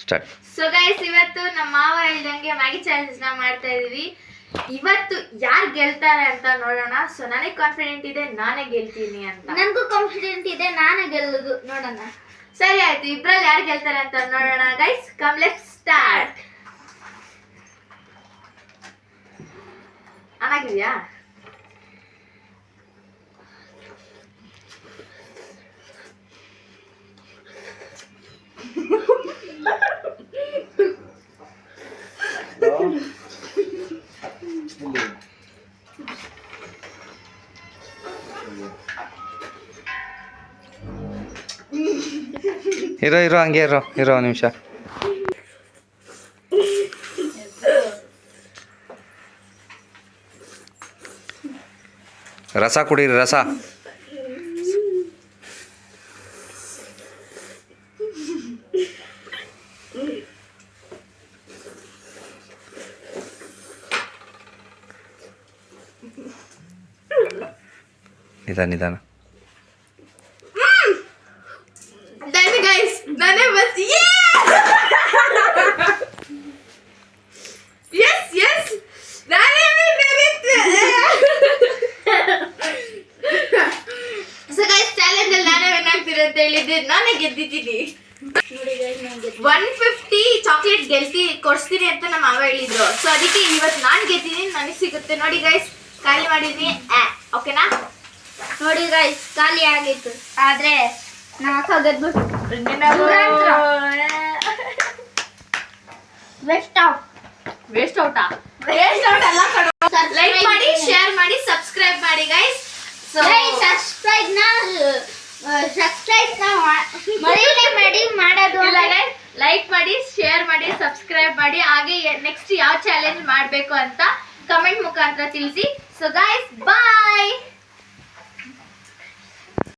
Start. So guys, ಇವತ್ತು ನಮ್ಮ ಮಾವ ಹೇಳ್ದಂಗೆ ಮ್ಯಾಗಿ ಚಾಲೆಂಜ್ ನ ಮಾಡ್ತಾ ಇದೀವಿ. ಇವತ್ತು ಯಾರು ಗೆಲ್ತಾರೆ ಅಂತ ನೋಡೋಣ. ಸೊ ನನಗೆ ಕಾನ್ಫಿಡೆಂಟ್ ಇದೆ ನಾನೇ ಗೆಲ್ತೀನಿ ಅಂತ. ನನಗೂ ಕಾನ್ಫಿಡೆಂಟ್ ಇದೆ ನಾನೇ ಗೆಲ್ಲೋದು. ನೋಡೋಣ. ಸರಿ ಆಯ್ತು, ಇಬ್ರಲ್ಲಿ ಯಾರು ಗೆಲ್ತಾರೆ ಅಂತ ನೋಡೋಣ ಗೈಸ್. Come let's start. ಆಗಿದ್ಯಾ? ಇರೋ ಹಂಗೆ ಇರೋ ನಿಮಿಷ. ರಸ ಕುಡೀರಿ, ರಸ. ನಿಧಾನ. ನಾನೇ ಬಸ್. ಎಸ್ ನಾನೇ ಸೊ ಗೈಸ್, ಚಾಲೆಂಜ್ ಅಲ್ಲಿ ನಾನೇ ವಿನ್ ಆಗ್ತೀನಿ ಅಂತ ಹೇಳಿದ್ದೆ, ನಾನೇ ಗೆದ್ದಿದ್ದೀನಿ. 150 ಚಾಕ್ಲೇಟ್ ಕೊಡ್ಸ್ತೀನಿ ಅಂತ ನಮ್ಮ ಮಾವ ಹೇಳಿದ್ರು. ಸೊ ಅದಕ್ಕೆ ಇವತ್ತು ನಾನು ಗೆದ್ದೀನಿ, ನನಗೆ ಸಿಗುತ್ತೆ. ನೋಡಿ ಗೈಸ್, ಖಾಲಿ ಮಾಡಿದೀನಿ. ಓಕೆನಾ? ನೋಡಿ ಗೈಸ್, ಖಾಲಿ ಆಗಿತ್ತು. ಆದ್ರೆ ನಮ್ಮ ಅಕ್ಕ ಗೆದ್ಬಿಟ್ಟು ವೇಸ್ಟ್ ಔಟಾ? ಅಲ್ಲ ಕಣೋ. ಲೈಕ್ ಮಾಡಿ, ಶೇರ್ ಮಾಡಿ, ಸಬ್ಸ್ಕ್ರೈಬ್ ಮಾಡಿ ಗೈಸ್. ಸೊ ಸಬ್ಸ್ಕ್ರೈಬ್ ಮಾಡಿ ಮಾಡೋದು ಇಲ್ಲ ಗೈಸ್, ಲೈಕ್ ಮಾಡಿ, ಶೇರ್ ಮಾಡಿ, ಸಬ್ಸ್ಕ್ರೈಬ್ ಮಾಡಿ. ಹಾಗೆ ನೆಕ್ಸ್ಟ್ ಯಾವ ಚಾಲೆಂಜ್ ಮಾಡಬೇಕು ಅಂತ ಕಮೆಂಟ್ ಮುಖಾಂತರ ತಿಳಿಸಿ. ಸೊ ಗೈಸ್, ಬಾಯ್.